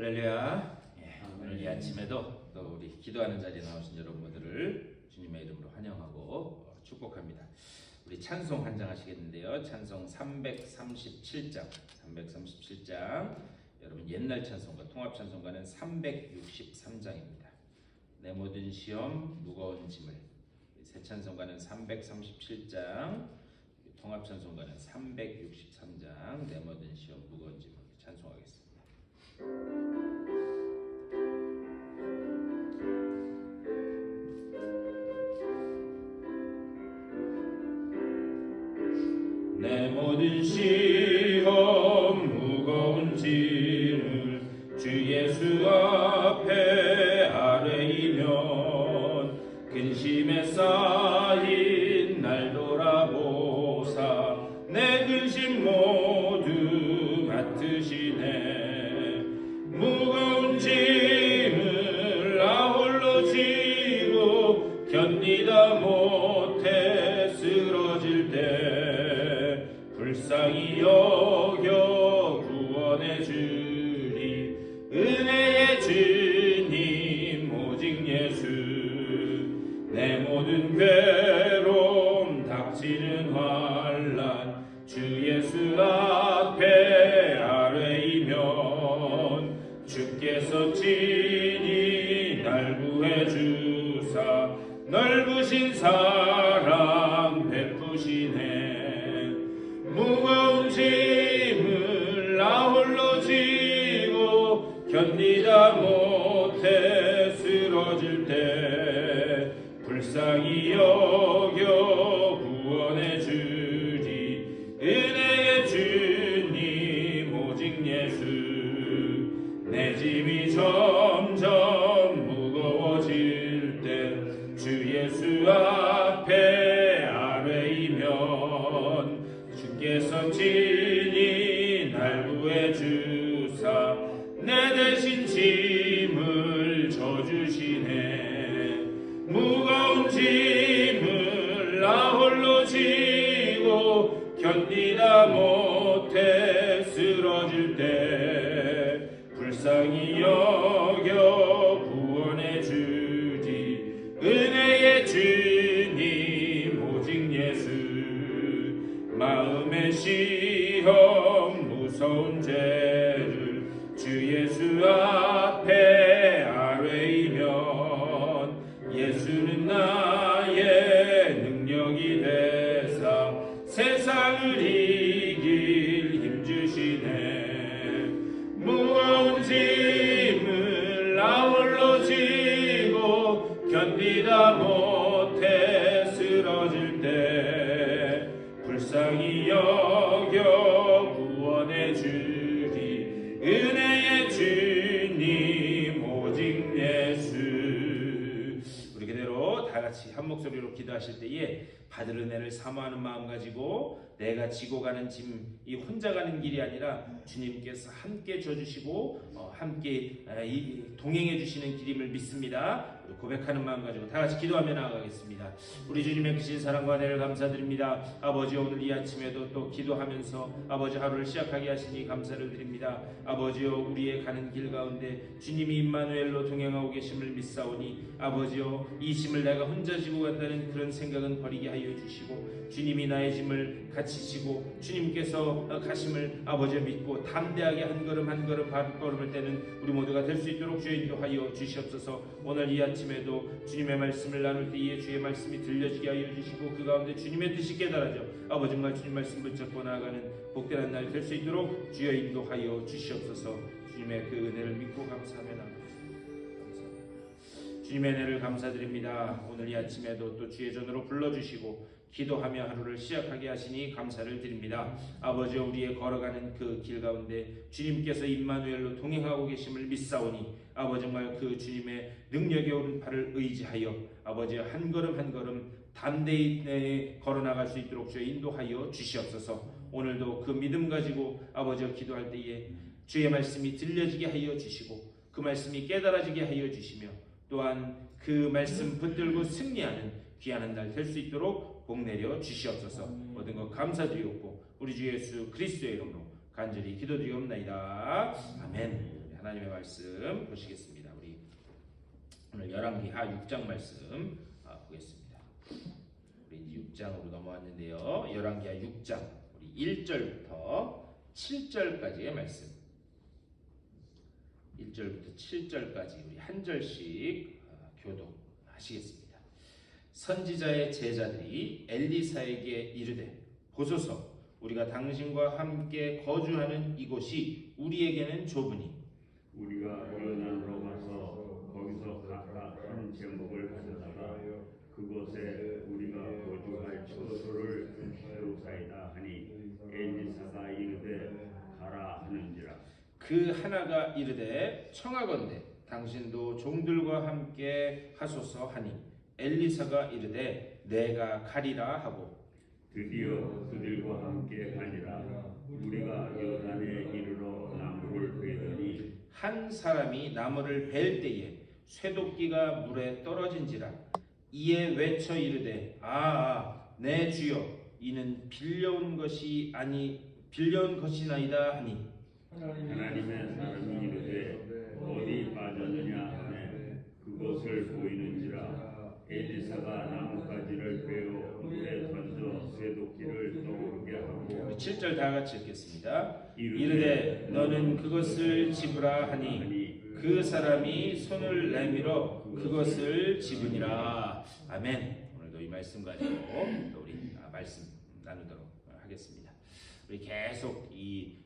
할렐루야. 오늘 이 아침에도 또 우리 기도하는 자리에 나오신 여러분들을 주님의 이름으로 환영하고 축복합니다. 우리 찬송 한 장 하시겠는데요. 찬송 337장. 여러분 옛날 찬송가, 통합 찬송가는 363장입니다. 내 모든 시험 무거운 짐을. 새 찬송가는 337장, 통합 찬송가는 363장. 내 모든 시험 무거운 짐을 찬송하겠습니다. 내 모든 시험 무거운 짐을 주 예수 앞에 아뢰이면 근심에 쌓인 날 돌아보사 내 근심 모두 맡으시네. 무거운 짐을 나 홀로 지고 견디다 못해 쓰러질 때 불쌍히 여겨 구원해 주리. 은혜의 주님 오직 예수. 내 모든 괴로움 닥치는 환난 주 예수 앞에 아뢰이면 주께서 친히 날 구해 주사 넓으신 사랑 베푸시네. 무거운 짐을 나 홀로 지고 견디다 못해 쓰러질 때 불쌍히 여겨 구원해 주리. 은혜의 주님 오직 예수. 내 짐이 점점 무거워질 때 주 예수 앞에 아뢰이면 주께서 친히 날 구해 주사 내 대신 짐을 져주시네. 무거운 짐을 나 홀로 지고 견디다 못해 쓰러질 때 불쌍히 여겨 구원해 주리. 은혜의 주님 오직 예수. 마음의 시험 무서운 죄를 주 예수 앞에 아뢰이면 예수는 나의 능력이 되사 세상을 이길 힘주시네. 무거운 짐을 나 홀로 지고 견디다 못해 쓰러질 때 불쌍히 여겨 구원해 주리. 은혜의 주님 오직 예수. 우리 그대로 다 같이 한 목소리로 기도하실 때에 받을 은혜를 사모하는 마음 가지고 내가 지고 가는 짐, 이 혼자 가는 길이 아니라 주님께서 함께 져주시고 함께 동행해 주시는 길임을 믿습니다. 고백하는 마음 가지고 다 같이 기도하며 나아가겠습니다. 우리 주님의 크신 사랑과 은혜를 감사드립니다. 아버지, 오늘 이 아침에도 또 기도하면서 아버지 하루를 시작하게 하시니 감사를 드립니다. 아버지여, 우리의 가는 길 가운데 주님이 임마누엘로 동행하고 계심을 믿사오니 아버지여, 이 짐을 내가 혼자 지고 간다는 그런 생각은 버리게 하여 주시고 주님이 나의 짐을 같이 지고 주님께서 가심을 아버지 믿고 담대하게 한 걸음 한 걸음 발걸음을 떼는 우리 모두가 될 수 있도록 주의 인도하여 주시옵소서. 오늘 이 아침에도 주님의 말씀을 나눌 때에 주의 말씀이 들려지게 하여 주시고 그 가운데 주님의 뜻이 깨달아져 아버지 정말 주님 말씀 붙잡고 나아가는 복되는 날 될 수 있도록 주여 인도하여 주시옵소서. 주님의 그 은혜를 믿고 감사하며 나아가겠습니다. 주님의 은혜를 감사드립니다. 오늘 이 아침에도 또 주의 전으로 불러주시고 기도하며 하루를 시작하게 하시니 감사를 드립니다. 아버지, 우리의 걸어가는 그 길 가운데 주님께서 임마누엘로 동행하고 계심을 믿사오니 아버지 정말 그 주님의 능력의 오른팔을 의지하여 아버지 한 걸음 한 걸음 담대히 걸어나갈 수 있도록 주여 인도하여 주시옵소서. 오늘도 그 믿음 가지고 아버지와 기도할 때에 주의 말씀이 들려지게 하여 주시고 그 말씀이 깨달아지게 하여 주시며 또한 그 말씀 붙들고 승리하는 귀한 한 날 될 수 있도록 복 내려 주시옵소서. 모든 것 감사드리옵고 우리 주 예수 그리스도의 이름으로 간절히 기도드리옵나이다. 아멘. 하나님의 말씀 보시겠습니다. 우리 오늘 열왕기하 6장 말씀 보겠습니다. 우리 이제 6장으로 넘어왔는데요. 열왕기하 6장 우리 1절부터 7절까지의 말씀. 1절부터 7절까지 우리 한 절씩 교독하시겠습니다. 선지자의 제자들이 엘리사에게 이르되 보소서 우리가 당신과 함께 거주하는 이곳이 우리에게는 좁으니 우리가 요단으로 가서 거기서 각각 한 제목을 가져다가 그곳에 우리가 거주할 처소를 세우사이다 하니 엘리사가 이르되 가라 하는지라. 그 하나가 이르되 청하건대 당신도 종들과 함께 하소서 하니 엘리사가 이르되 내가 가리라 하고 드디어 그들과 함께 가니라. 우리가 요단에 이르러 나무를 베더니 한 사람이 나무를 벨 때에 쇠도끼가 물에 떨어진지라. 이에 외쳐 이르되 내 주여 이는 빌려온 것이나이다 하니 하나님의 사람이 이르되 어디 빠졌느냐 하매 그것을 보이는지라. 엘리사가 나뭇가지를 베어 물에 던져 쇠도끼를 떠오르게 하고 7절 다 같이 읽겠습니다. 이르되 너는 그것을 집으라 하니 그 사람이 손을 내밀어 그것을 집으니라. 아멘. 오늘도 이 말씀 가지고 또 우리 말씀 나누도록 하겠습니다. 우리 계속 이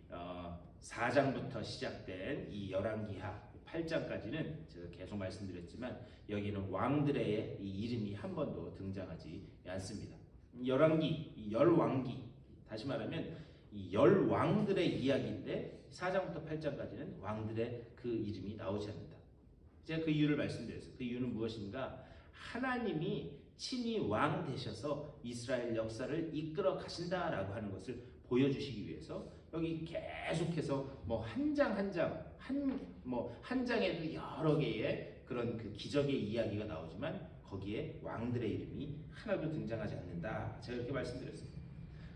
4장부터 시작된 이 열왕기하 8장까지는 제가 계속 말씀드렸지만 여기는 왕들의 이 이름이 한 번도 등장하지 않습니다. 열왕기, 열왕기, 다시 말하면 이 열왕들의 이야기인데 4장부터 8장까지는 왕들의 그 이름이 나오지 않는다. 제가 그 이유를 말씀드렸어요. 그 이유는 무엇인가? 하나님이 친히 왕 되셔서 이스라엘 역사를 이끌어 가신다라고 하는 것을 보여주시기 위해서 여기 계속해서 뭐 한 장 한 장 한 장에도 여러 개의 그런 그 기적의 이야기가 나오지만 거기에 왕들의 이름이 하나도 등장하지 않는다. 제가 이렇게 말씀드렸습니다.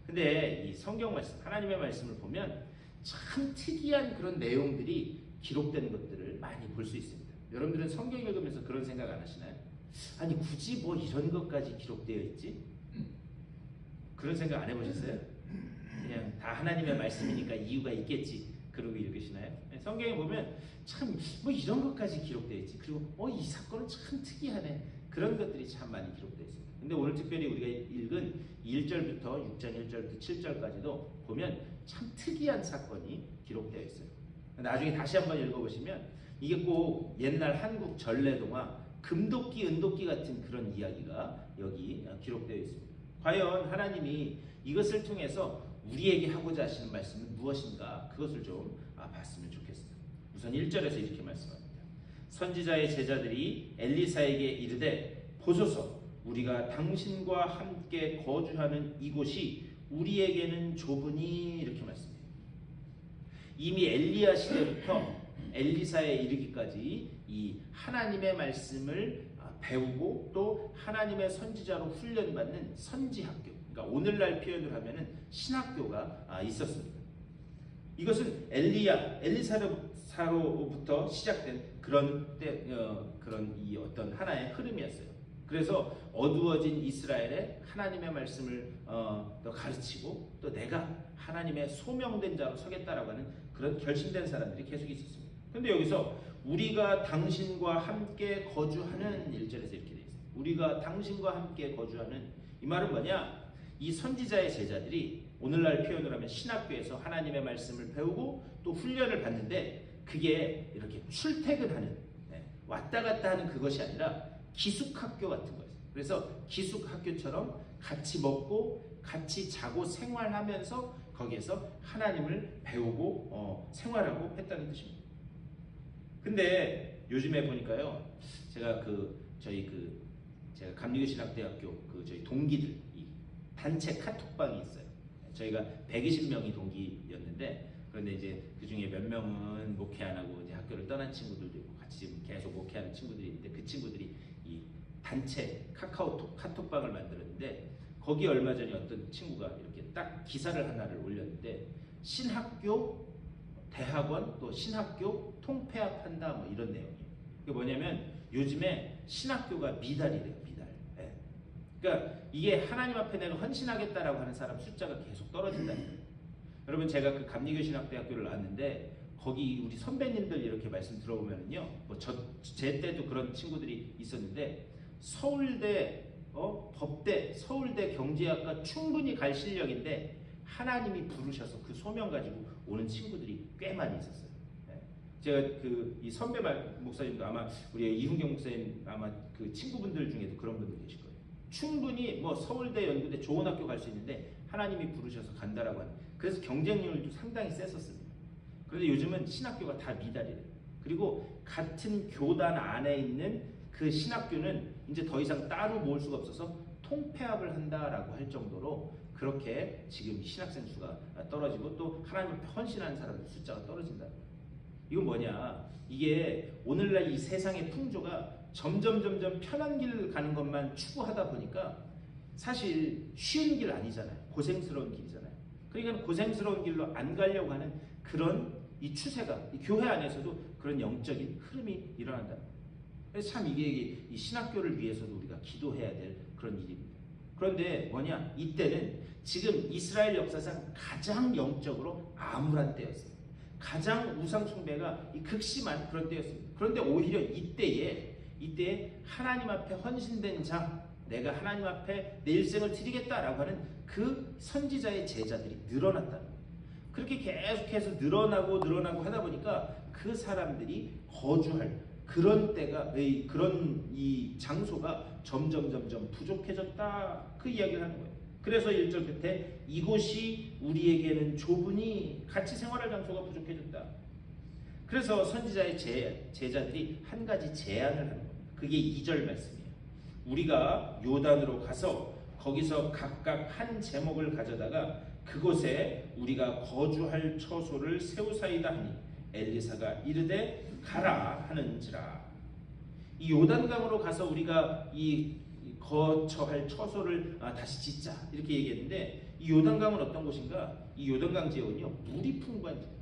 근데 이 성경 말씀, 하나님의 말씀을 보면 참 특이한 그런 내용들이 기록된 것들을 많이 볼 수 있습니다. 여러분들은 성경 읽으면서 그런 생각 안 하시나요? 아니 굳이 뭐 이런 것까지 기록되어 있지? 그런 생각 안 해보셨어요? 그냥 다 하나님의 말씀이니까 이유가 있겠지 그러고 읽으시나요? 성경에 보면 참 뭐 이런 것까지 기록되어 있지, 그리고 이 사건은 참 특이하네, 그런 것들이 참 많이 기록되어 있습니다. 근데 오늘 특별히 우리가 읽은 1절부터 6장 1절부터 7절까지도 보면 참 특이한 사건이 기록되어 있어요. 나중에 다시 한번 읽어보시면 이게 꼭 옛날 한국 전래동화 금도끼 은도끼 같은 그런 이야기가 여기 기록되어 있습니다. 과연 하나님이 이것을 통해서 우리에게 하고자 하시는 말씀은 무엇인가, 그것을 좀 봤으면 좋겠습니다. 우선 1절에서 이렇게 말씀합니다. 선지자의 제자들이 엘리사에게 이르되 보소서 우리가 당신과 함께 거주하는 이곳이 우리에게는 좁으니, 이렇게 말씀해요. 이미 엘리야 시대부터 엘리사에 이르기까지 이 하나님의 말씀을 배우고 또 하나님의 선지자로 훈련받는 선지학교, 그러니까 오늘날 표현을 하면은 신학교가 있었습니다. 이것은 엘리사로부터 시작된 그런 이 어떤 하나의 흐름이었어요. 그래서 어두워진 이스라엘에 하나님의 말씀을 또 가르치고 또 내가 하나님의 소명된 자로 서겠다라고 하는 그런 결심된 사람들이 계속 있었습니다. 그런데 여기서 우리가 당신과 함께 거주하는 1절에서 이렇게 되어 있어요. 우리가 당신과 함께 거주하는, 이 말은 뭐냐? 이 선지자의 제자들이 오늘날 표현을 하면 신학교에서 하나님의 말씀을 배우고 또 훈련을 받는데 그게 이렇게 출퇴근하는, 왔다 갔다 하는 그것이 아니라 기숙학교 같은 거예요. 그래서 기숙학교처럼 같이 먹고 같이 자고 생활하면서 거기에서 하나님을 배우고 생활하고 했다는 뜻입니다. 근데 요즘에 보니까요, 제가 제가 감리교신학대학교 저희 동기들 이 단체 카톡방이 있어요. 저희가 120명이 동기였는데, 그런데 이제 그 중에 몇 명은 목회 안 하고 이제 학교를 떠난 친구들도 있고 같이 지금 계속 목회하는 친구들이 있는데, 그 친구들이 이 단체 카톡방을 만들었는데 거기 얼마 전에 어떤 친구가 이렇게 딱 기사를 하나를 올렸는데 신학교 대학원 또 신학교 통폐합한다 뭐 이런 내용이에요. 이게 뭐냐면 요즘에 신학교가 미달이래요. 미달. 예. 그러니까 이게 하나님 앞에 내가 헌신하겠다라고 하는 사람 숫자가 계속 떨어진다는 거예요. 여러분 제가 그 감리교신학대학교를 나왔는데 거기 우리 선배님들 이렇게 말씀 들어보면요, 뭐 제 때도 그런 친구들이 있었는데 서울대, 법대, 서울대 경제학과 충분히 갈 실력인데 하나님이 부르셔서 그 소명 가지고 오는 친구들이 꽤 많이 있었어요. 예. 제가 이 선배 목사님도 아마 우리 이훈경 목사님 아마 그 친구분들 중에도 그런 분들 계실 거예요. 충분히 뭐 서울대, 연구대 좋은 학교 갈 수 있는데 하나님이 부르셔서 간다라고 하는. 그래서 경쟁률도 상당히 셌었습니다. 그런데 요즘은 신학교가 다 미달이래요. 그리고 같은 교단 안에 있는 그 신학교는 이제 더 이상 따로 모을 수가 없어서 통폐합을 한다라고 할 정도로 그렇게 지금 신학생 수가 떨어지고 또 하나님 앞에 헌신하는 사람들 숫자가 떨어진다. 이건 뭐냐? 이게 오늘날 이 세상의 풍조가 점점 편한 길을 가는 것만 추구하다 보니까 사실 쉬운 길 아니잖아요. 고생스러운 길이잖아요. 그러니까 고생스러운 길로 안 가려고 하는 그런 이 추세가 이 교회 안에서도 그런 영적인 흐름이 일어난다. 그래서 참 이게 이 신학교를 위해서도 우리가 기도해야 될 그런 일입니다. 그런데 뭐냐? 이때는 지금 이스라엘 역사상 가장 영적으로 암울한 때였어요. 가장 우상 숭배가 극심한 그런 때였습니다. 그런데 오히려 이때에 하나님 앞에 헌신된 자, 내가 하나님 앞에 내 일생을 드리겠다라고 하는 그 선지자의 제자들이 늘어났다는 거예요. 그렇게 계속해서 늘어나고 하다 보니까 그 사람들이 거주할 그런 때가 그런 이 장소가 점점 부족해졌다 그 이야기를 하는 거예요. 그래서 1절 끝에 이곳이 우리에게는 좁으니 같이 생활할 장소가 부족해졌다. 그래서 선지자의 제자들이 한 가지 제안을 하는 겁니다. 그게 2절 말씀이에요. 우리가 요단으로 가서 거기서 각각 한 제목을 가져다가 그곳에 우리가 거주할 처소를 세우사이다 하니 엘리사가 이르되 가라 하는지라. 이 요단강으로 가서 우리가 이 거처할 처소를 다시 짓자 이렇게 얘기했는데 이 요단강은 어떤 곳인가? 이 요단강 지역은요 물이 풍부한 지역.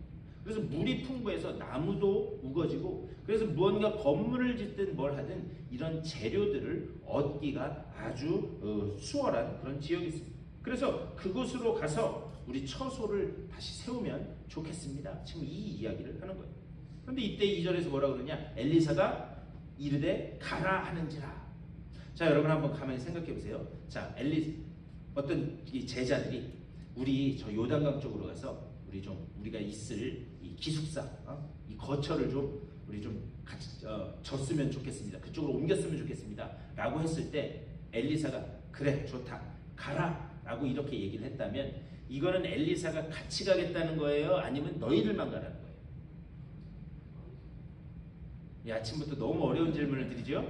그래서 물이 풍부해서 나무도 우거지고 그래서 무언가 건물을 짓든 뭘 하든 이런 재료들을 얻기가 아주 수월한 그런 지역이 있습니다. 그래서 그곳으로 가서 우리 처소를 다시 세우면 좋겠습니다. 지금 이 이야기를 하는 거예요. 그런데 이때 2절에서 뭐라 그러냐? 엘리사가 이르되 가라 하는지라. 자, 여러분 한번 가만히 생각해 보세요. 자, 어떤 이 제자들이 우리 저 요단강 쪽으로 가서 우리가 있을 이 기숙사, 이 거처를 좀 우리 좀 같이 졌으면 좋겠습니다. 그쪽으로 옮겼으면 좋겠습니다. 라고 했을 때 엘리사가 그래 좋다 가라라고 이렇게 얘기를 했다면 이거는 엘리사가 같이 가겠다는 거예요? 아니면 너희들만 가라는 거예요? 이 아침부터 너무 어려운 질문을 드리죠?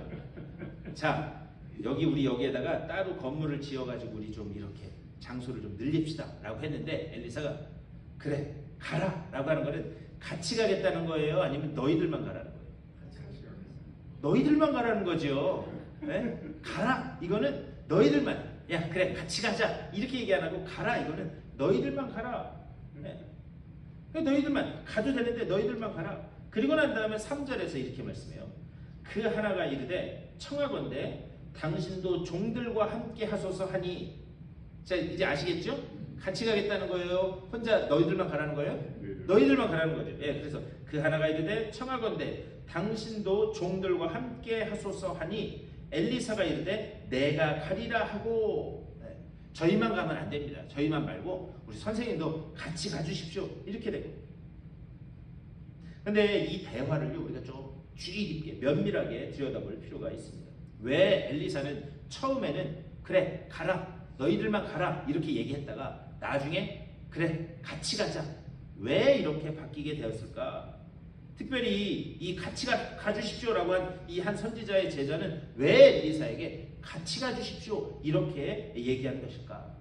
자, 우리 여기에다가 따로 건물을 지어가지고 우리 좀 이렇게 장소를 좀 늘립시다 라고 했는데 엘리사가 그래 가라 라고 하는 거는 같이 가겠다는 거예요? 아니면 너희들만 가라는 거예요? 너희들만 가라는 거죠. 네? 가라 이거는 너희들만, 야 그래 같이 가자 이렇게 얘기 안 하고 가라 이거는 너희들만 가라. 네? 너희들만 가도 되는데 너희들만 가라. 그리고 난 다음에 3절에서 이렇게 말씀해요. 그 하나가 이르되 청하건대 당신도 종들과 함께 하소서 하니. 자 이제 아시겠죠? 같이 가겠다는 거예요? 혼자 너희들만 가라는 거예요? 너희들만 가라는 거죠. 예, 그래서 그 하나가 이르되 청하건대 당신도 종들과 함께 하소서 하니 엘리사가 이르되 내가 가리라 하고. 네, 저희만 가면 안 됩니다. 저희만 말고 우리 선생님도 같이 가주십시오. 이렇게 되고. 근데 이 대화를요 우리가 좀 주의 깊게 면밀하게 들여다볼 필요가 있습니다. 왜 엘리사는 처음에는 그래 가라 너희들만 가라 이렇게 얘기했다가 나중에 그래 같이 가자 왜 이렇게 바뀌게 되었을까? 특별히 이 같이 가주십시오라고 한 이 한 선지자의 제자는 왜 엘리사에게 같이 가주십시오 이렇게 얘기한 것일까?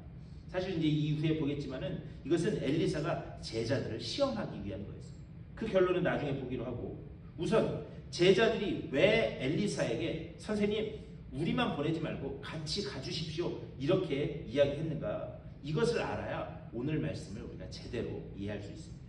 사실 이제 이후에 보겠지만은 이것은 엘리사가 제자들을 시험하기 위한 거였어요. 그 결론은 나중에 보기로 하고 우선 제자들이 왜 엘리사에게 선생님 우리만 보내지 말고 같이 가주십시오 이렇게 이야기했는가? 이것을 알아야 오늘 말씀을 우리가 제대로 이해할 수 있습니다.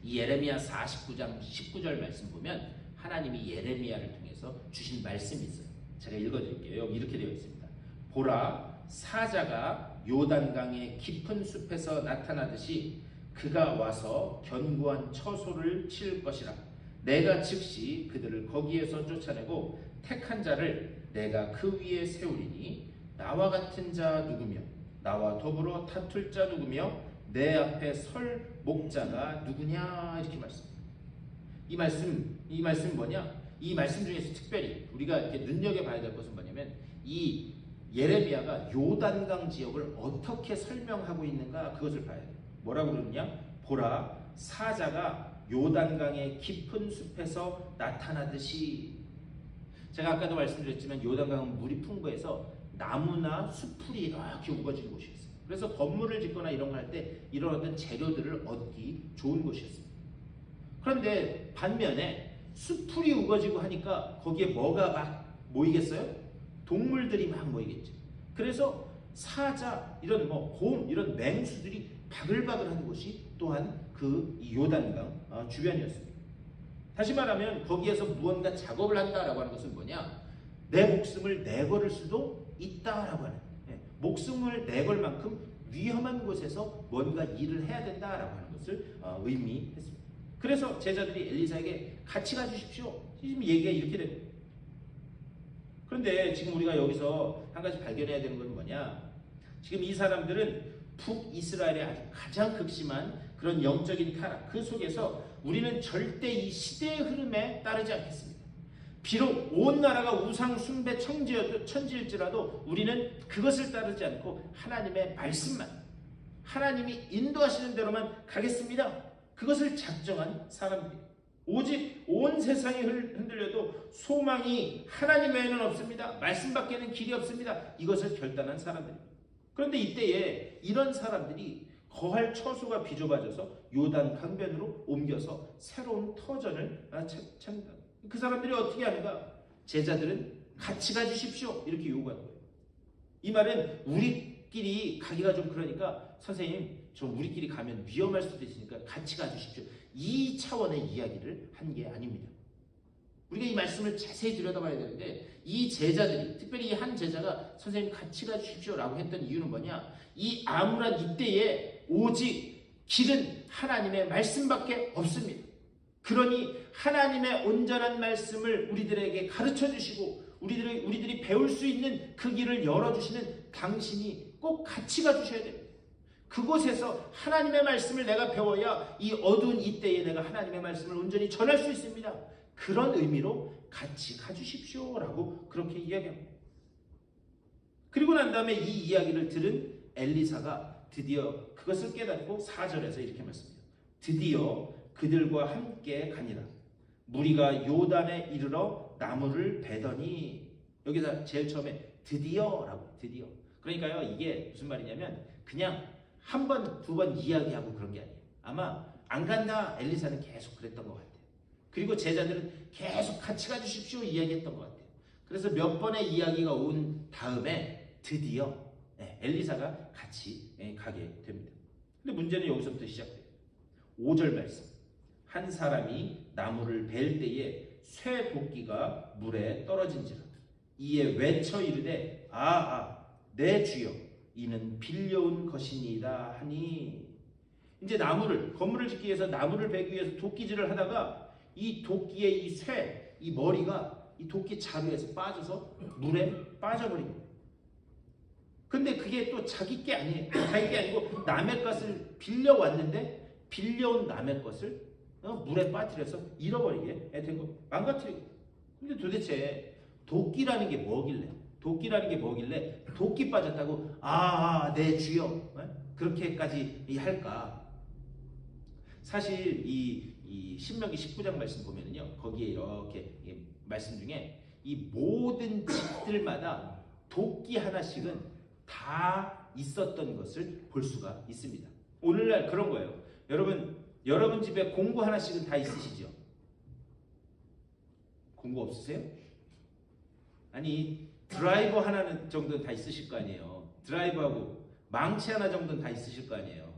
이 예레미야 49장 19절 말씀 보면 하나님이 예레미야를 통해서 주신 말씀이 있어요. 제가 읽어드릴게요. 여기 이렇게 되어 있습니다. 보라, 사자가 요단강의 깊은 숲에서 나타나듯이 그가 와서 견고한 처소를 칠 것이라. 내가 즉시 그들을 거기에서 쫓아내고 택한 자를 내가 그 위에 세우리니 나와 같은 자 누구며 나와 더불어 다툴 자 누구며 내 앞에 설 목자가 누구냐, 이렇게 말씀합니다. 이 말씀 뭐냐? 이 말씀 중에서 특별히 우리가 이렇게 눈여겨봐야 될 것은 뭐냐면 이 예레미야가 요단강 지역을 어떻게 설명하고 있는가, 그것을 봐야 돼요. 뭐라고 그러느냐? 보라, 사자가 요단강의 깊은 숲에서 나타나듯이. 제가 아까도 말씀드렸지만 요단강은 물이 풍부해서 나무나 수풀이 이렇게 우거진 곳이었어요. 그래서 건물을 짓거나 이런 거 할 때 이런 어떤 재료들을 얻기 좋은 곳이었습니다. 그런데 반면에 수풀이 우거지고 하니까 거기에 뭐가 막 모이겠어요? 동물들이 막 모이겠죠. 그래서 사자, 이런 곰, 이런 맹수들이 바글바글한 곳이 또한 그 요단강 주변이었습니다. 다시 말하면 거기에서 무언가 작업을 한다라고 하는 것은 뭐냐? 내 목숨을 내걸을 수도 있다라고 하는, 목숨을 내걸 만큼 위험한 곳에서 뭔가 일을 해야 된다라고 하는 것을 의미했습니다. 그래서 제자들이 엘리사에게 같이 가주십시오. 지금 얘기가 이렇게 됩니다. 그런데 지금 우리가 여기서 한 가지 발견해야 되는 건 뭐냐? 지금 이 사람들은 북이스라엘의 아주 가장 극심한 그런 영적인 타락, 그 속에서 우리는 절대 이 시대의 흐름에 따르지 않겠습니다. 비록 온 나라가 우상 숭배 천지일지라도 우리는 그것을 따르지 않고 하나님의 말씀만, 하나님이 인도하시는 대로만 가겠습니다. 그것을 작정한 사람들이, 오직 온 세상이 흔들려도 소망이 하나님 외에는 없습니다. 말씀밖에는 길이 없습니다. 이것을 결단한 사람들입니다. 그런데 이때에 이런 사람들이 거할 처소가 비좁아져서 요단 강변으로 옮겨서 새로운 터전을 찾는다. 그 사람들이 어떻게 하는가? 제자들은 같이 가주십시오, 이렇게 요구하는 거예요. 이 말은 우리끼리 가기가 좀 그러니까 선생님, 좀 우리끼리 가면 위험할 수도 있으니까 같이 가주십시오, 이 차원의 이야기를 한 게 아닙니다. 우리가 이 말씀을 자세히 들여다봐야 되는데, 이 제자들이, 특별히 이 한 제자가 선생님 같이 가주십시오 라고 했던 이유는 뭐냐? 이 암울한 이때에 오직 길은 하나님의 말씀밖에 없습니다. 그러니 하나님의 온전한 말씀을 우리들에게 가르쳐 주시고 우리들이 배울 수 있는 그 길을 열어주시는 당신이 꼭 같이 가주셔야 됩니다. 그곳에서 하나님의 말씀을 내가 배워야 이 어두운 이때에 내가 하나님의 말씀을 온전히 전할 수 있습니다. 그런 의미로 같이 가주십시오 라고 그렇게 이야기합니다. 그리고 난 다음에 이 이야기를 들은 엘리사가 드디어 그것을 깨닫고 4절에서 이렇게 말씀합니다. 드디어 그들과 함께 가니라. 무리가 요단에 이르러 나무를 베더니, 여기서 제일 처음에 드디어라고, 드디어. 그러니까요, 이게 무슨 말이냐면 그냥 한 번, 두 번 이야기하고 그런 게 아니에요. 아마 안 간다 엘리사는 계속 그랬던 것 같아요. 그리고 제자들은 계속 같이 가주십시오 이야기했던 것 같아요. 그래서 몇 번의 이야기가 온 다음에 드디어 엘리사가 같이 가게 됩니다. 근데 문제는 여기서부터 시작돼요. 5절 말씀. 한 사람이 나무를 벨 때에 쇠 도끼가 물에 떨어진지라. 이에 외쳐 이르되 내 주여, 이는 빌려온 것이니이다 하니. 이제 건물을 짓기 위해서 나무를 베기 위해서 도끼질을 하다가 이 도끼의 이 쇠, 이 머리가 이 도끼 자루에서 빠져서 물에 빠져버린 거예요. 근데 그게 또 자기 게 아니에요. 자기 게 아니고 남의 것을 빌려왔는데 빌려온 남의 것을 물에 빠뜨려서 잃어버리게 된 거, 망가뜨리고. 근데 도대체 도끼라는 게 뭐길래? 도끼 빠졌다고 내 주여 그렇게까지 할까? 사실 이 신명기 19장 말씀 보면은요, 거기에 이렇게 말씀 중에 이 모든 집들마다 도끼 하나씩은 다 있었던 것을 볼 수가 있습니다. 오늘날 그런 거예요. 여러분 집에 공구 하나씩은 다 있으시죠? 공구 없으세요? 아니, 드라이버 하나 정도는 다 있으실 거 아니에요. 드라이버하고 망치 하나 정도는 다 있으실 거 아니에요.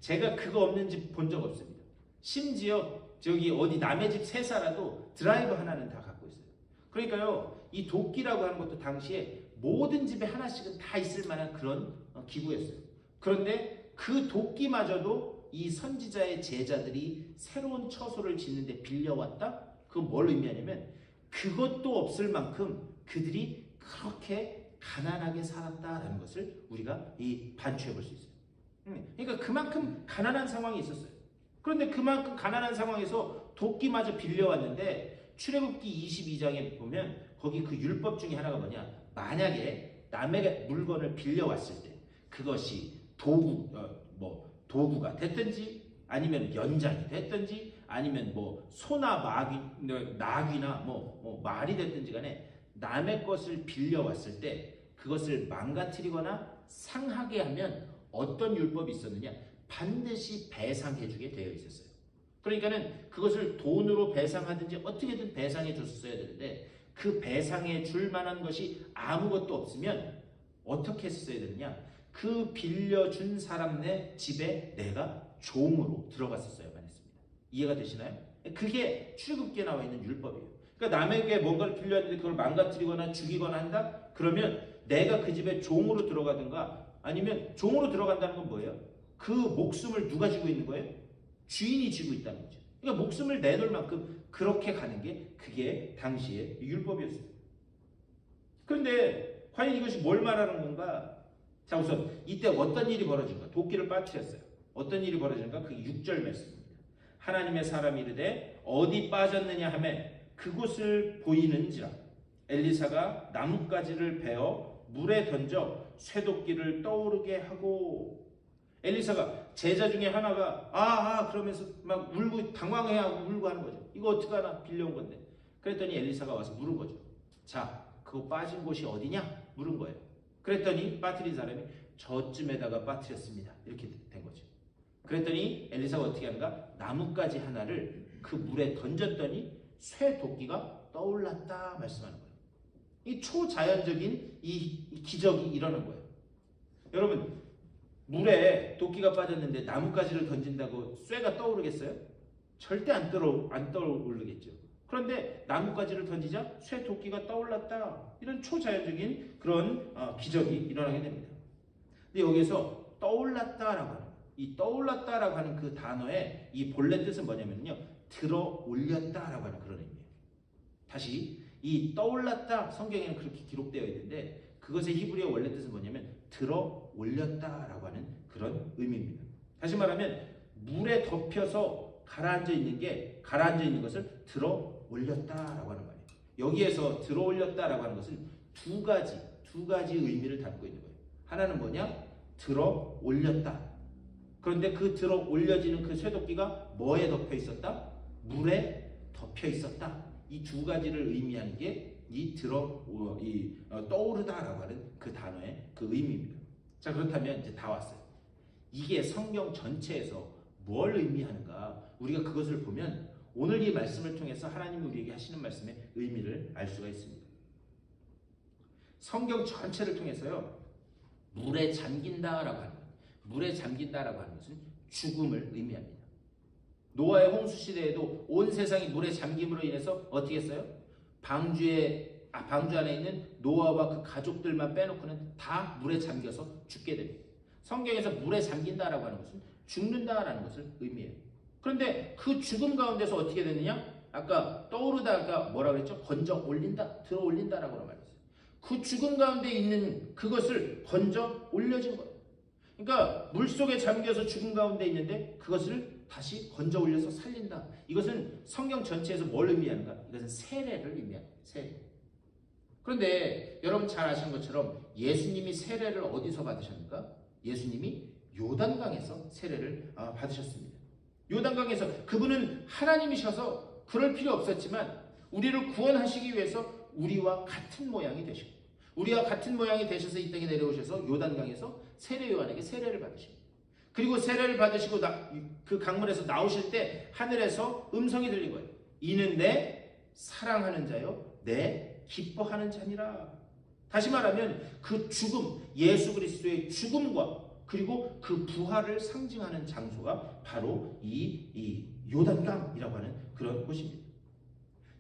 제가 그거 없는 집 본 적 없습니다. 심지어 저기 어디 남의 집 새 살아도 드라이버 하나는 다 갖고 있어요. 그러니까요, 이 도끼라고 하는 것도 당시에 모든 집에 하나씩은 다 있을 만한 그런 기구였어요. 그런데 그 도끼마저도 이 선지자의 제자들이 새로운 처소를 짓는데 빌려왔다? 그건 뭘 의미하냐면 그것도 없을 만큼 그들이 그렇게 가난하게 살았다라는 것을 우리가 이 반추해 볼 수 있어요. 그러니까 그만큼 가난한 상황이 있었어요. 그런데 그만큼 가난한 상황에서 도끼마저 빌려왔는데 출애굽기 22장에 보면 거기 그 율법 중에 하나가 뭐냐? 만약에 남의 물건을 빌려왔을 때 그것이 도구가 됐든지 아니면 연장이 됐든지 아니면 뭐 소나 나귀나 뭐 말이 됐든지 간에 남의 것을 빌려왔을 때 그것을 망가뜨리거나 상하게 하면 어떤 율법이 있었느냐? 반드시 배상해주게 되어 있었어요. 그러니까는 그것을 돈으로 배상하든지 어떻게든 배상해 줬어야 되는데 그 배상해 줄 만한 것이 아무것도 없으면 어떻게 했어야 되느냐? 그 빌려준 사람네 집에 내가 종으로 들어갔었어야만 했습니다. 이해가 되시나요? 그게 출애굽기에 나와 있는 율법이에요. 그러니까 남에게 뭔가를 빌려왔는데 그걸 망가뜨리거나 죽이거나 한다? 그러면 내가 그 집에 종으로 들어가든가 아니면 종으로 들어간다는 건 뭐예요? 그 목숨을 누가 쥐고 있는 거예요? 주인이 쥐고 있다는 거죠. 그러니까 목숨을 내놓을 만큼 그렇게 가는 게 그게 당시의 율법이었어요. 그런데 과연 이것이 뭘 말하는 건가? 자, 우선 이때 어떤 일이 벌어진가? 도끼를 빠뜨렸어요. 어떤 일이 벌어진가? 그 6절 말씀입니다. 하나님의 사람이 이르되 어디 빠졌느냐 하매 그곳을 보이는지라 엘리사가 나뭇가지를 베어 물에 던져 쇠도끼를 떠오르게 하고 엘리사가 제자 중에 하나가 그러면서 막 울고 당황해하고 울고 하는 거죠. 이거 어떡하나 빌려온 건데. 그랬더니 엘리사가 와서 물은 거죠. 자, 그거 빠진 곳이 어디냐? 물은 거예요. 그랬더니 빠뜨린 사람이 저쯤에다가 빠뜨렸습니다. 이렇게 된 거죠. 그랬더니 엘리사가 어떻게 하는가? 나뭇가지 하나를 그 물에 던졌더니 쇠도끼가 떠올랐다 말씀하는 거예요. 이 초자연적인 이 기적이 일어난 거예요. 여러분, 물에 도끼가 빠졌는데 나뭇가지를 던진다고 쇠가 떠오르겠어요? 절대 안 떠오르겠죠. 그런데 나뭇가지를 던지자 쇠도끼가 떠올랐다. 이런 초자연적인 그런 기적이 일어나게 됩니다. 근데 여기서 떠올랐다라고 하는 이 떠올랐다라고 하는 그 단어의 이 본래 뜻은 뭐냐면요, 들어 올렸다라고 하는 그런 의미예요. 다시 이 떠올랐다 성경에는 그렇게 기록되어 있는데 그것의 히브리어 원래 뜻은 뭐냐면 들어 올렸다라고 하는 그런 의미입니다. 다시 말하면 물에 덮여서 가라앉아 있는 것을 들어 올렸다라고 하는 말이에요. 여기에서 들어 올렸다라고 하는 것은 두 가지 의미를 담고 있는 거예요. 하나는 뭐냐? 들어 올렸다. 그런데 그 들어 올려지는 그 쇠도끼가 뭐에 덮여 있었다? 물에 덮여 있었다. 이 두 가지를 의미하는 게 이 떠오르다라고 하는 그 단어의 그 의미입니다. 자, 그렇다면 이제 다 왔어요. 이게 성경 전체에서 뭘 의미하는가? 우리가 그것을 보면 오늘 이 말씀을 통해서 하나님이 우리에게 하시는 말씀의 의미를 알 수가 있습니다. 성경 전체를 통해서요, 물에 잠긴다라고 하는 것은 죽음을 의미합니다. 노아의 홍수 시대에도 온 세상이 물에 잠김으로 인해서 어떻게 했어요? 방주 안에 있는 노아와 그 가족들만 빼놓고는 다 물에 잠겨서 죽게 됩니다. 성경에서 물에 잠긴다라고 하는 것은 죽는다라는 것을 의미해요. 그런데 그 죽음 가운데서 어떻게 되느냐? 아까 떠오르다가 뭐라 그랬죠? 건져 올린다, 들어 올린다라고 말했어요. 그 죽음 가운데 있는 그것을 건져 올려진 거예요. 그러니까 물속에 잠겨서 죽음 가운데 있는데 그것을 다시 건져 올려서 살린다. 이것은 성경 전체에서 뭘 의미하는가? 이것은 세례를 의미합니다. 세례. 그런데 여러분 잘 아시는 것처럼 예수님이 세례를 어디서 받으셨는가? 예수님이 요단강에서 세례를 받으셨습니다. 요단강에서 그분은 하나님이셔서 그럴 필요 없었지만 우리를 구원하시기 위해서 우리와 같은 모양이 되시고 우리와 같은 모양이 되셔서 이 땅에 내려오셔서 요단강에서 세례 요한에게 세례를 받으십니다. 그리고 세례를 받으시고 그 강물에서 나오실 때 하늘에서 음성이 들린 거예요. 이는 내 사랑하는 자요, 내 기뻐하는 자니라. 다시 말하면 그 죽음, 예수 그리스도의 죽음과 그리고 그 부활을 상징하는 장소가 바로 이 요단강이라고 하는 그런 곳입니다.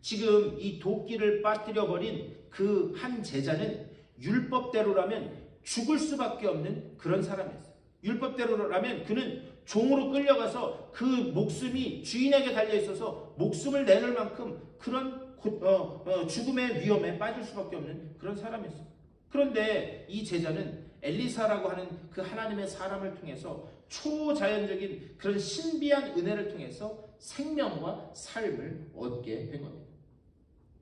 지금 이 도끼를 빠뜨려 버린 그 한 제자는 율법대로라면 죽을 수밖에 없는 그런 사람이었어요. 율법대로라면 그는 종으로 끌려가서 그 목숨이 주인에게 달려 있어서 목숨을 내놓을 만큼 그런 죽음의 위험에 빠질 수밖에 없는 그런 사람이었어요. 그런데 이 제자는 엘리사라고 하는 그 하나님의 사람을 통해서 초자연적인 그런 신비한 은혜를 통해서 생명과 삶을 얻게 된 겁니다.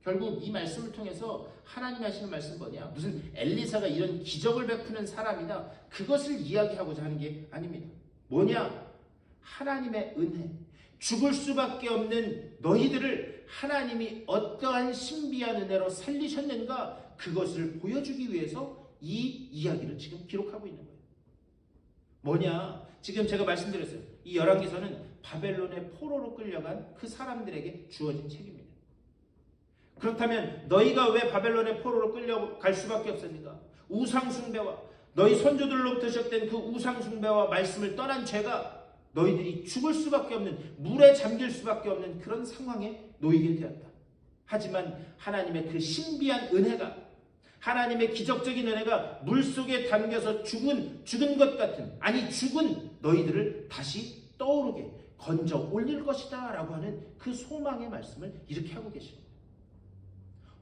결국 이 말씀을 통해서 하나님이 하시는 말씀은 뭐냐? 무슨 엘리사가 이런 기적을 베푸는 사람이다, 그것을 이야기하고자 하는 게 아닙니다. 뭐냐? 하나님의 은혜, 죽을 수밖에 없는 너희들을 하나님이 어떠한 신비한 은혜로 살리셨는가, 그것을 보여주기 위해서 이 이야기를 지금 기록하고 있는 거예요. 뭐냐? 지금 제가 말씀드렸어요. 이 열왕기서는 바벨론의 포로로 끌려간 그 사람들에게 주어진 책입니다. 그렇다면 너희가 왜 바벨론의 포로로 끌려갈 수밖에 없습니까? 우상숭배와 너희 선조들로부터 시작된 그 우상숭배와 말씀을 떠난 죄가 너희들이 죽을 수밖에 없는, 물에 잠길 수밖에 없는 그런 상황에 놓이게 되었다. 하지만 하나님의 그 신비한 은혜가, 하나님의 기적적인 은혜가 물속에 담겨서 죽은 것 같은, 아니 죽은 너희들을 다시 떠오르게 건져 올릴 것이다 라고 하는 그 소망의 말씀을 이렇게 하고 계십니다.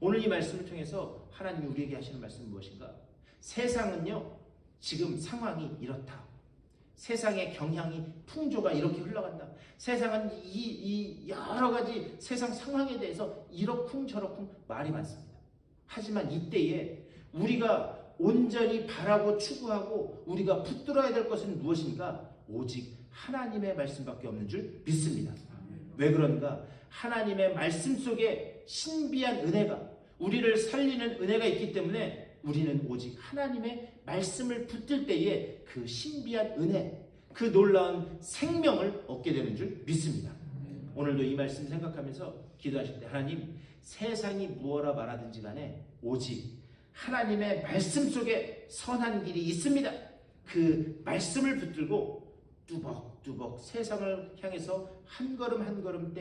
오늘 이 말씀을 통해서 하나님이 우리에게 하시는 말씀은 무엇인가? 세상은요, 지금 상황이 이렇다. 세상의 경향이, 풍조가 이렇게 흘러간다. 세상은 이 여러 가지 세상 상황에 대해서 이러쿵 저러쿵 말이 많습니다. 하지만 이때에 우리가 온전히 바라고 추구하고 우리가 붙들어야 될 것은 무엇인가? 오직 하나님의 말씀밖에 없는 줄 믿습니다. 왜 그런가? 하나님의 말씀 속에 신비한 은혜가, 우리를 살리는 은혜가 있기 때문에 우리는 오직 하나님의 말씀을 붙들 때에 그 신비한 은혜, 그 놀라운 생명을 얻게 되는 줄 믿습니다. 오늘도 이 말씀 생각하면서 기도하실 때, 하나님, 세상이 무엇라 말하든지 간에 오직 하나님의 말씀 속에 선한 길이 있습니다. 그 말씀을 붙들고 뚜벅뚜벅 세상을 향해서 한 걸음 한 걸음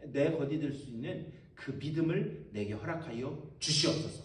내거디들 수 있는 그 믿음을 내게 허락하여 주시옵소서.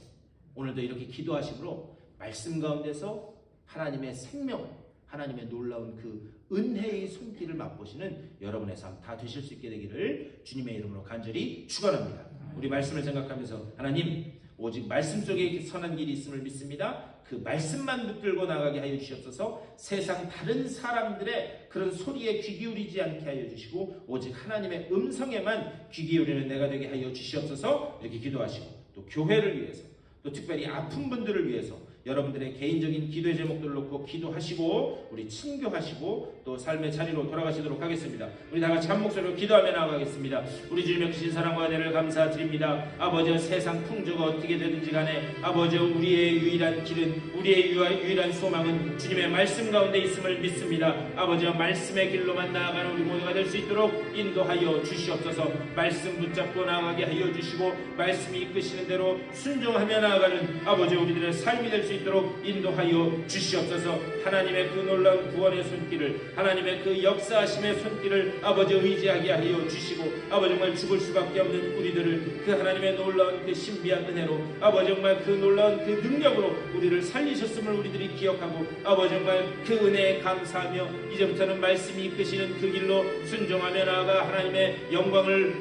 오늘도 이렇게 기도하심으로 말씀 가운데서 하나님의 생명을, 하나님의 놀라운 그 은혜의 손길을 맛보시는 여러분의 삶 다 되실 수 있게 되기를 주님의 이름으로 간절히 축원합니다. 우리 말씀을 생각하면서, 하나님, 오직 말씀 속에 선한 길이 있음을 믿습니다. 그 말씀만 붙들고 나가게 하여 주시옵소서. 세상 다른 사람들의 그런 소리에 귀 기울이지 않게 하여 주시고 오직 하나님의 음성에만 귀 기울이는 내가 되게 하여 주시옵소서. 이렇게 기도하시고, 또 교회를 위해서, 또 특별히 아픈 분들을 위해서 여러분들의 개인적인 기도의 제목들을 놓고 기도하시고 우리 친교하시고 또 삶의 자리로 돌아가시도록 하겠습니다. 우리 다 같이 한 목소리로 기도하며 나아가겠습니다. 우리 주님의 크신 사랑과 은혜를 감사드립니다. 아버지, 세상 풍조가 어떻게 되든지 간에 아버지, 우리의 유일한 길은, 우리의 유일한 소망은 주님의 말씀 가운데 있음을 믿습니다. 아버지, 말씀의 길로만 나아가는 우리 모두가 될 수 있도록 인도하여 주시옵소서. 말씀 붙잡고 나아가게 하여 주시고 말씀이 이끄시는 대로 순종하며 나아가는 아버지, 우리들의 삶이 될 수 있도록 인도하여 주시옵소서. 하나님의 그 놀라운 구원의 손길을, 하나님의 그 역사하심의 손길을 아버지 의지하게 하여 주시고 아버지, 정말 죽을 수밖에 없는 우리들을 그 하나님의 놀라운 그 신비한 은혜로 아버지, 정말 그 놀라운 그 능력으로 우리를 살리셨음을 우리들이 기억하고 아버지, 정말 그 은혜에 감사하며 이제부터는 말씀이 이끄시는 그 길로 순종하며 나아가 하나님의 영광을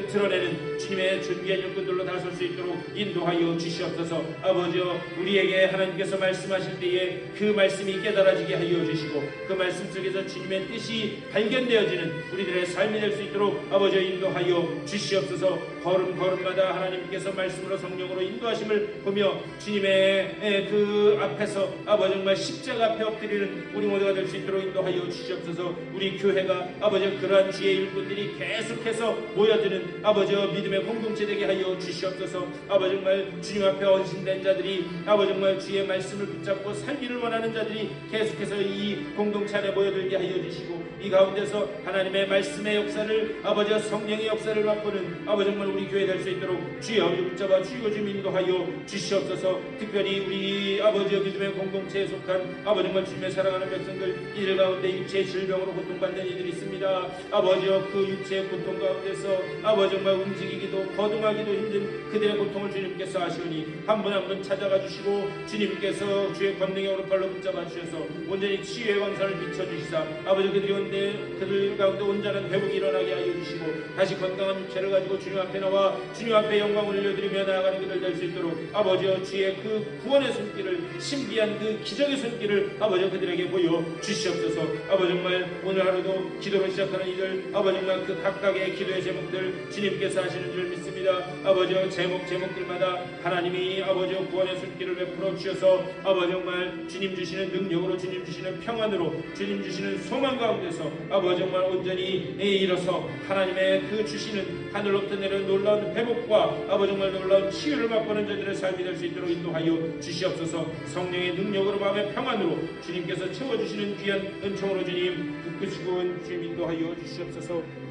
드러내는 주님의 준비한 일꾼들로 다설 수 있도록 인도하여 주시옵소서. 아버지, 우리에게 하나님께서 말씀하실 때에 그 말씀이 깨달아지게 하여 주시고 그 말씀 속에서 주님의 뜻이 발견되어지는 우리들의 삶이 될 수 있도록 아버지 인도하여 주시옵소서. 걸음걸음마다 하나님께서 말씀으로 성령으로 인도하심을 보며 주님의 그 앞에서 아버지, 정말 십자가 앞에 엎드리는 우리 모두가 될 수 있도록 인도하여 주시옵소서. 우리 교회가 아버지, 그러한 주의 일꾼들이 계속해서 모여드는 아버지 믿음의 공동체 되게 하여 주시옵소서. 아버지, 정말 주님 앞에 헌신된 자들이 아버지, 정말 주의 말씀을 붙잡고 살기를 원하는 자들이 계속해서 이 공동체 안에 모여들게 하여 주시고 이 가운데서 하나님의 말씀의 역사를, 아버지 성령의 역사를 맛보는 아버지, 정말 우리 교회 될 수 있도록 주의 아버지 붙잡아 주시고 좀 인도하여 주시옵소서. 특별히 우리 아버지 믿음의 공동체에 속한 아버지 정말 주님의 사랑하는 백성들, 이들 가운데 육체의 질병으로 고통받는 이들이 있습니다. 아버지여 그 육체의 고통 가운데서 아버지 정말 움직이기도 거듭하기도 힘든 그들의 고통을 주님께서 아시오니 한 분 한 분 찾아가 주시고 주님께서 주의 권능의 오른팔로 붙잡아 주셔서 온전히 치유의 광선을 비춰주시사 아버지 그들이 온데 그들 가운데 온전한 회복이 일어나게 하여 주시고 다시 건강한 육체를 가지고 주님 앞에 나와 주님 앞에 영광을 올려드리며 나아가는 그들 될 수 있도록 아버지여 주의 그 구원의 손길을, 신비한 그 기적의 손길을 아버지 그들에게 보여 주시옵소서. 아버지 정말 오늘 하루도 기도로 시작하는 이들 아버지 정말 그 각각의 기도의 제목들 주님께서 하시는 줄 믿습니다. 아버지여 제목들마다 하나님이 아버지여 구원의 손길을 베풀어 주셔서 아버지 정말 주님 주시는 능력으로, 주님 주시는 평안으로, 주님 주시는 소망 가운데서 아버지 정말 온전히 일어서 하나님의 그 주시는 하늘로부터 내려온 놀라운 회복과 아버지 정말 놀라운 치유를 맛보는 자들의 삶이 될 수 있도록 인도하여 주시옵소서. 성령의 능력으로 마음의 평안으로 주님께서 채워주시는 귀한 은총으로 주님 붙드시고 주님 인도하여 주시옵소서.